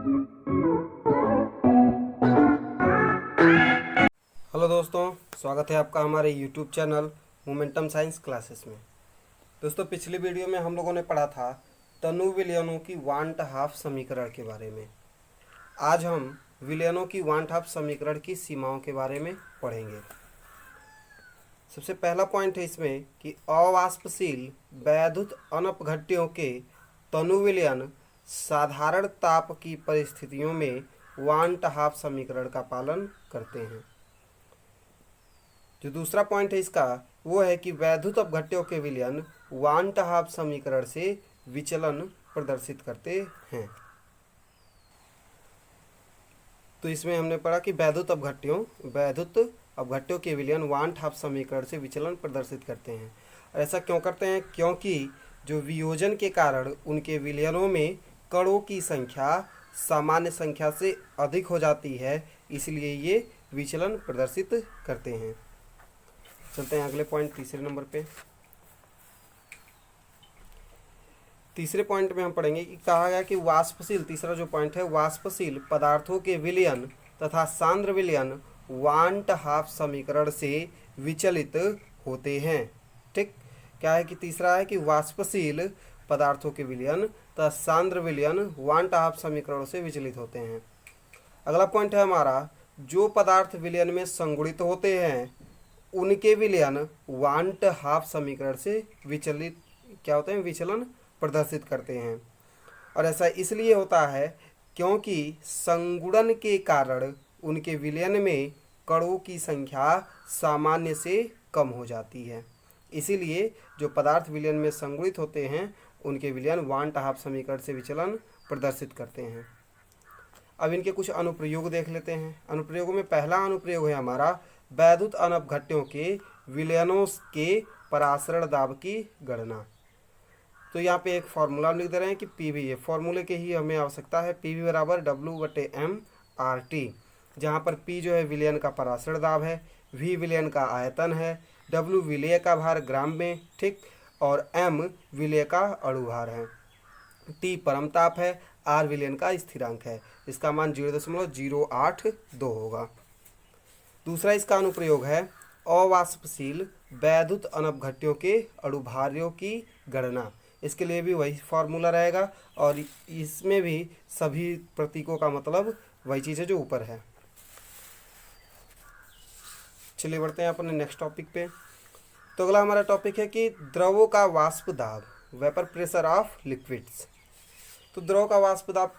Hello दोस्तों, स्वागत है आपका हमारे YouTube channel momentum science classes में। दोस्तों, पिछली वीडियो में हम लोगों ने पढ़ा था तनु विलयनों की वांट हाफ समीकरण के बारे में। आज हम विलयनों की वांट हाफ समीकरण की सीमाओं के बारे में पढ़ेंगे। सबसे पहला पॉइंट है इसमें कि अवाष्पशील वैद्युत अनपघट्यों के तनु विलयन साधारण ताप की परिस्थितियों में वांट हाफ समीकरण का पालन करते हैं। जो दूसरा पॉइंट है इसका वो है कि वैद्युत अपघट्यों के विलयन वांट हाफ समीकरण से विचलन प्रदर्शित करते हैं। तो इसमें हमने पढ़ा कि वैद्युत अपघट्यों के विलयन वांट हाफ समीकरण से विचलन प्रदर्शित करते हैं। और ऐसा क्यों करते हैं? क्योंकि जो वियोजन के कारण उनके विलयनों में कणों की संख्या सामान्य संख्या से अधिक हो जाती है, इसलिए ये विचलन प्रदर्शित करते हैं। चलते हैं अगले पॉइंट, तीसरे नंबर पे। तीसरे पॉइंट में हम पढ़ेंगे कि कहा गया कि वाष्पशील, तीसरा जो पॉइंट है, वाष्पशील पदार्थों के विलयन तथा सांद्र विलयन वांट हाफ समीकरण से विचलित होते हैं। ठीक, क्या है कि तीसरा है कि वाष्पशील पदार्थों के विलयन तथा सांद्र विलयन वांट हाफ समीकरणों से विचलित होते हैं। अगला पॉइंट है हमारा, जो पदार्थ विलयन में संगुणित होते हैं उनके विलयन वांट हाफ समीकरण से विचलित क्या होते हैं? विचलन प्रदर्शित करते हैं। और ऐसा इसलिए होता है क्योंकि संगुणन के कारण उनके विलयन में कणों की संख्या सामान्य से कम हो जाती है। इसीलिए जो पदार्थ विलयन में संगुणित होते हैं उनके विलयन वांट हाफ समीकरण से विचलन प्रदर्शित करते हैं। अब इनके कुछ अनुप्रयोग देख लेते हैं। अनुप्रयोगों में पहला अनुप्रयोग है हमारा वैद्युत अनपघट्यों के विलयनों के परासरण दाब की गणना। तो यहाँ पे एक फॉर्मूला लिख दे रहे हैं कि पीवी, ये फॉर्मूले के ही हमें आवश्यकता है। पीवी बराबर W/m/RT, जहाँ पर पी जो है विलयन का परासरण दाब है, वी विलयन का आयतन है, W विलय का भार ग्राम में, ठीक, और M विलय का अणुभार है, T परमताप है, R विलयन का स्थिरांक है। इसका मान 0.082 होगा। दूसरा इसका अनुप्रयोग है अवाष्पशील वैद्युत अनपघट्यों के अणुभार्यों की गणना। इसके लिए भी वही फॉर्मूला रहेगा और इसमें भी सभी प्रतीकों का मतलब वही चीज़ है जो ऊपर है। चलिए बढ़ते हैं अपने नेक्स्ट टॉपिक पे। तो अगला हमारा टॉपिक है कि द्रवों का वाष्प दाब, वेपर प्रेशर ऑफ लिक्विड्स। तो द्रव का वाष्प दाब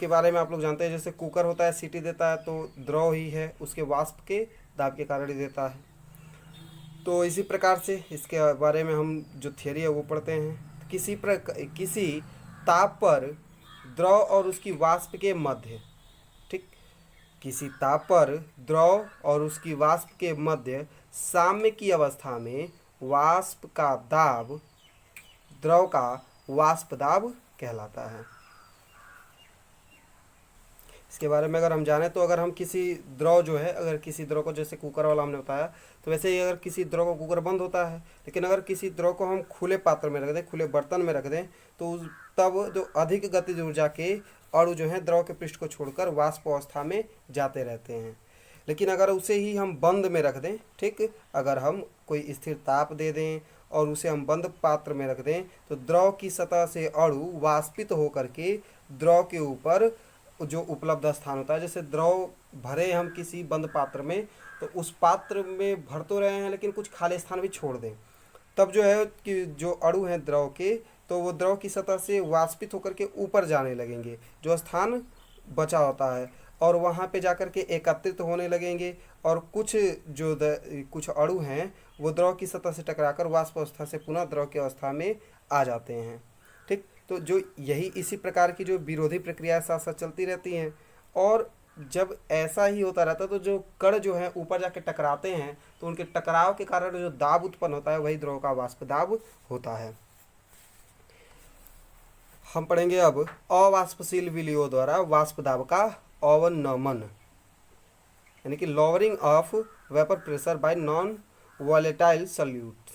के बारे में आप लोग जानते हैं, जैसे कुकर होता है, सीटी देता है तो द्रव ही है, उसके वाष्प के दाब के कारण ही देता है। तो इसी प्रकार से इसके बारे में हम जो थियरी है वो पढ़ते हैं। किसी ताप पर द्रव और उसकी वाष्प के मध्य, ठीक, किसी ताप पर द्रव और उसकी वाष्प के मध्य साम्य की अवस्था में वाष्प का दाब द्रव का वाष्प दाब कहलाता है। इसके बारे में अगर हम जाने तो अगर हम किसी द्रव जो है, अगर किसी द्रव को, जैसे कुकर वाला हमने बताया, तो वैसे ही अगर किसी द्रव को, कुकर बंद होता है, लेकिन अगर किसी द्रव को हम खुले पात्र में रख दें, खुले बर्तन में रख दें, तो तब जो अधिक गतिज ऊर्जा के अणु जो हैं द्रव के पृष्ठ को छोड़कर वाष्प अवस्था में जाते रहते हैं। लेकिन अगर उसे ही हम बंद में रख दें, ठीक, अगर हम कोई स्थिर ताप दे दें और उसे हम बंद पात्र में रख दें, तो द्रव की सतह से अणु वाष्पित होकर के द्रव के ऊपर जो उपलब्ध स्थान होता है, जैसे द्रव भरे हम किसी बंद पात्र में, तो उस पात्र में भर तो रहे हैं लेकिन कुछ खाली स्थान भी छोड़ दें, तब जो है कि जो अणु हैं द्रव के, तो वो द्रव की सतह से वाष्पित होकर के ऊपर जाने लगेंगे, जो स्थान बचा होता है, और वहाँ पे जाकर के एकत्रित होने लगेंगे, और कुछ अणु हैं वो द्रव की सतह से टकराकर वाष्प अवस्था से पुनः द्रव की अवस्था में आ जाते हैं। ठीक, तो जो यही इसी प्रकार की जो विरोधी प्रक्रिया साथ साथ चलती रहती हैं, और जब ऐसा ही होता रहता है तो जो कण जो है ऊपर जाके टकराते हैं, तो उनके टकराव के कारण जो दाब उत्पन्न होता है वही द्रव का वाष्प दाब होता है। हम पढ़ेंगे अब अवाष्पशील विलयों द्वारा वाष्प दाब का अवनमन, यानी कि lowering of vapour pressure by non volatile solute.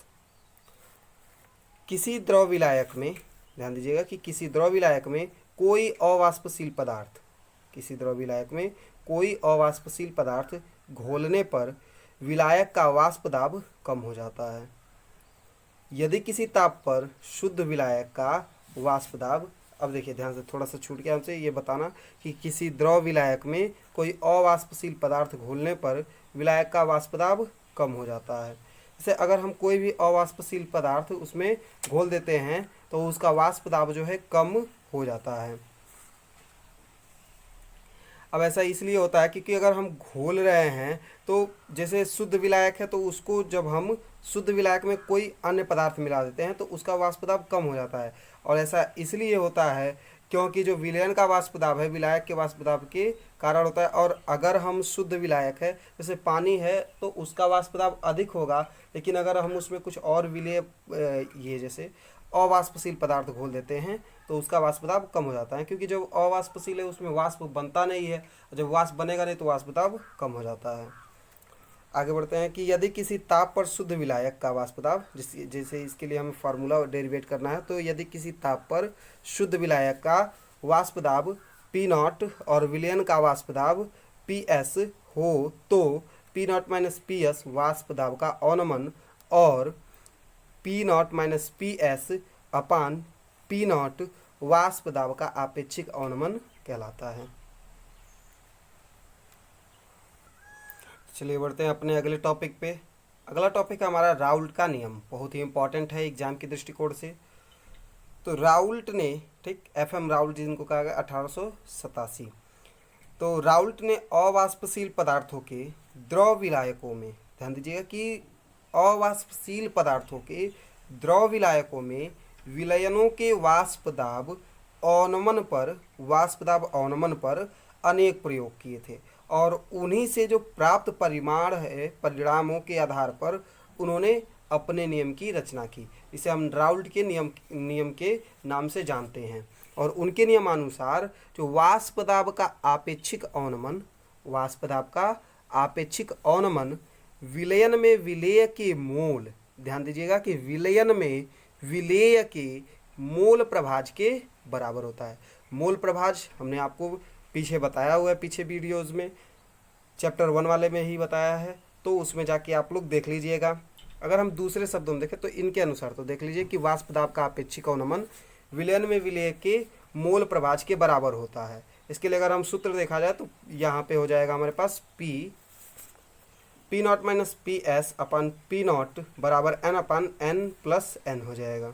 किसी द्रव विलायक में, ध्यान दीजिएगा कि किसी द्रव विलायक में कोई अवाष्पशील पदार्थ किसी द्रव विलायक में कोई अवाष्पशील पदार्थ घोलने पर विलायक का वाष्प दाब कम हो जाता है। यदि किसी ताप पर शुद्ध विलायक का वाष्प दाब, अब देखिए ध्यान से, थोड़ा सा छूट गया हमसे ये बताना कि किसी द्रव विलायक में कोई अवाष्पशील पदार्थ घोलने पर विलायक का वाष्प दाब कम हो जाता है। जैसे अगर हम कोई भी अवाष्पशील पदार्थ उसमें घोल देते हैं तो उसका वाष्प दाब जो है कम हो जाता है। अब ऐसा इसलिए होता है क्योंकि अगर हम घोल रहे हैं तो जैसे शुद्ध विलायक है तो उसको जब हम शुद्ध विलायक में कोई अन्य पदार्थ मिला देते हैं तो उसका वाष्प दाब कम हो जाता है। और ऐसा इसलिए होता है क्योंकि जो विलयन का वाष्प दाब है विलायक के वाष्प दाब के कारण होता है। और अगर हम शुद्ध विलायक है जैसे पानी है तो उसका वाष्प दाब अधिक होगा, लेकिन अगर हम उसमें कुछ और विलेय ये जैसे अवाष्पशील पदार्थ घोल देते हैं तो उसका वाष्प दाब कम हो जाता है, क्योंकि जब अवाष्पशील है उसमें वाष्प बनता नहीं है, जब वाष्प बनेगा नहीं तो वाष्प दाब कम हो जाता है। आगे बढ़ते हैं कि यदि किसी ताप पर शुद्ध विलायक का वाष्प दाब, जैसे इसके लिए हमें फार्मूला डेरिवेट करना है, तो यदि किसी ताप पर शुद्ध विलायक का वाष्प दाब P0 और विलयन का वाष्प दाब PS हो तो P0 माइनस PS वाष्प दाब का अवनमन और P0 माइनस PS अपान P0 वाष्प दाब का आपेक्षिक अवनमन कहलाता है। चलिए बढ़ते हैं अपने अगले टॉपिक पे। अगला टॉपिक है हमारा राउल्ट का नियम, बहुत ही इंपॉर्टेंट है एग्जाम के दृष्टिकोण से। तो राउल्ट ने, ठीक, FM राउल्ट जिनको कहा गया 1887, तो राउल्ट ने अवाष्पशील पदार्थों के द्रव विलायकों में, ध्यान दीजिएगा कि अवाष्पशील पदार्थों के द्रव विलायकों में विलयनों के वाष्प दाब अवनमन पर अनेक प्रयोग किए थे और उन्हीं से जो प्राप्त परिणामों के आधार पर उन्होंने अपने नियम की रचना की। इसे हम राउल्ट के नियम के नाम से जानते हैं। और उनके नियमानुसार जो वाष्प दाब का आपेक्षिक अवनमन विलयन में विलेय के मोल, ध्यान दीजिएगा कि विलयन में विलेय के मोल प्रभाज के बराबर होता है। मोल प्रभाज हमने आपको पीछे बताया हुआ है, पीछे वीडियोज़ में चैप्टर 1 वाले में ही बताया है, तो उसमें जाके आप लोग देख लीजिएगा। अगर हम दूसरे शब्दों में देखें तो इनके अनुसार तो देख लीजिए कि वाष्प दाब का आपेक्षिक अवनमन विलयन में विलेय के मोल प्रभाज के बराबर होता है। इसके लिए अगर हम सूत्र देखा जाए तो यहाँ पे हो जाएगा हमारे पास P0 माइनस PS अपन P0 बराबर N अपन N प्लस N हो जाएगा।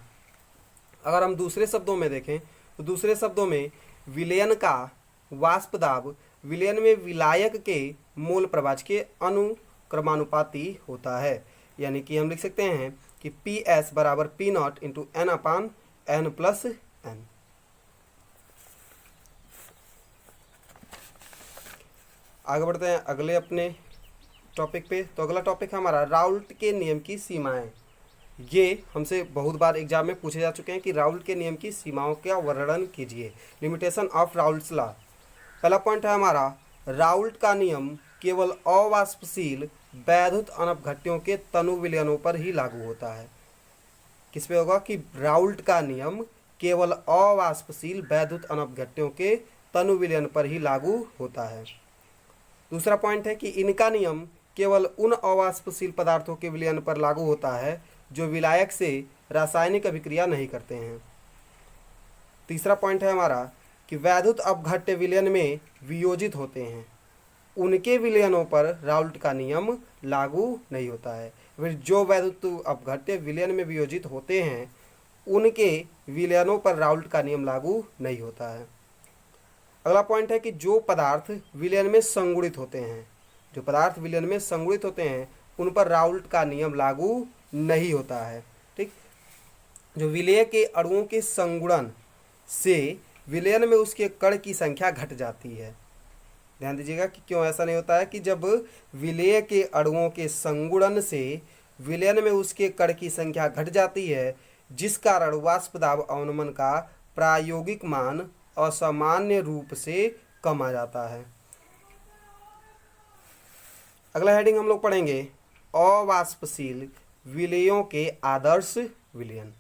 अगर हम दूसरे शब्दों में देखें तो दूसरे शब्दों में विलयन का वाष्प दाब विलयन में विलायक के मोल प्रभाज के अनुक्रमानुपाती होता है, यानी कि हम लिख सकते हैं कि PS बराबर P0 इंटू N अपान N प्लस N। आगे बढ़ते हैं अगले अपने टॉपिक पे। तो अगला टॉपिक है हमारा राउल्ट के नियम की सीमाएं। ये हमसे बहुत बार एग्जाम में पूछे जा चुके हैं कि राउल्ट के नियम की सीमाओं का वर्णन कीजिए, लिमिटेशन ऑफ राउल्ट्स लॉ। पहला पॉइंट है हमारा, राउल्ट का नियम केवल अवाष्पशील वैद्युत अनपघट्यों के तनु विलयनों पर ही लागू होता है। किस पे होगा कि राउल्ट का नियम केवल अवाष्पशील वैद्युत अनपघट्यों के तनु विलयन पर ही लागू होता है। दूसरा पॉइंट है कि इनका नियम केवल उन अवाष्पशील पदार्थों के विलयन पर लागू होता है जो विलायक से रासायनिक अभिक्रिया नहीं करते हैं। तीसरा पॉइंट है हमारा कि वैद्युत अपघट्य विलयन में वियोजित होते हैं, उनके विलयनों पर राउल्ट का नियम लागू नहीं होता है। फिर जो वैद्युत अपघट्य विलयन में वियोजित होते हैं उनके विलयनों पर राउल्ट का नियम लागू नहीं होता है। अगला पॉइंट है कि जो पदार्थ विलयन में संगुणित होते हैं, उन पर राउल्ट का नियम लागू नहीं होता है। ठीक, जो विलेय के अणुओं के संगुणन से विलयन में उसके कण की संख्या घट जाती है। ध्यान दीजिएगा कि क्यों ऐसा नहीं होता है कि जब विलेय के अणुओं के संगुणन से विलयन में उसके कण की संख्या घट जाती है, जिस कारण वाष्प दाब अवनमन का प्रायोगिक मान असामान्य रूप से कम आ जाता है। अगला हेडिंग हम लोग पढ़ेंगे अवाष्पशील विलेयों के आदर्श विलयन।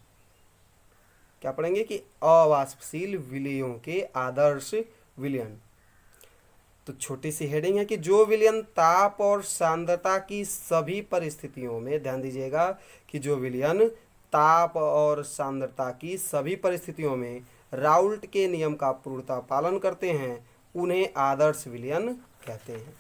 क्या पढ़ेंगे कि अवाष्पशील विलेयों के आदर्श विलयन। तो छोटी सी हेडिंग है कि जो विलयन ताप और सांद्रता की सभी परिस्थितियों में, ध्यान दीजिएगा कि जो विलयन ताप और सांद्रता की सभी परिस्थितियों में राउल्ट के नियम का पूर्णतः पालन करते हैं उन्हें आदर्श विलयन कहते हैं।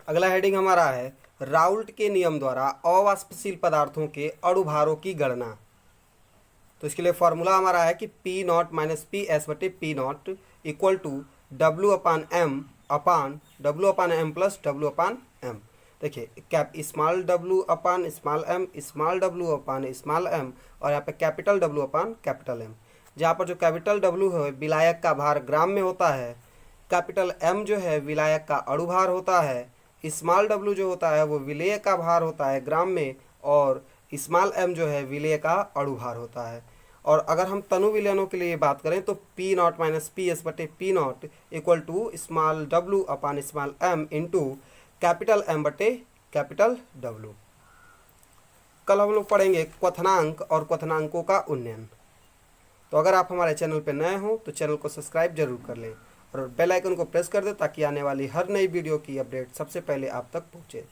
अगला हेडिंग हमारा है राउल्ट के नियम द्वारा अवाष्पशील पदार्थों के अणुभारों की गणना। तो इसके लिए फॉर्मूला हमारा है कि P not minus P S बटे P not equal to W upon M plus W upon M. देखिए cap small W upon small M, small W upon small M, और यहाँ पे capital W upon capital M. जहाँ पर जो capital W है विलायक का भार ग्राम में होता है, कैपिटल एम जो है विलायक का अणुभार होता है, स्मॉल डब्ल्यू जो होता है वो विलेय का भार होता है ग्राम में, और स्मॉल एम जो है विलेय का अणुभार होता है। और अगर हम तनु विलयनों के लिए बात करें तो P not minus P S बटे P not equal to small W upon small M into capital M बटे कैपिटल डब्ल्यू। कल हम लोग पढ़ेंगे क्वथनांक और क्वथनांकों का उन्नयन। तो अगर आप हमारे चैनल पर नए हो तो चैनल को सब्सक्राइब जरूर कर लें और बेल आइकन को प्रेस कर दें ताकि आने वाली हर नई वीडियो की अपडेट सबसे पहले आप तक पहुँचे।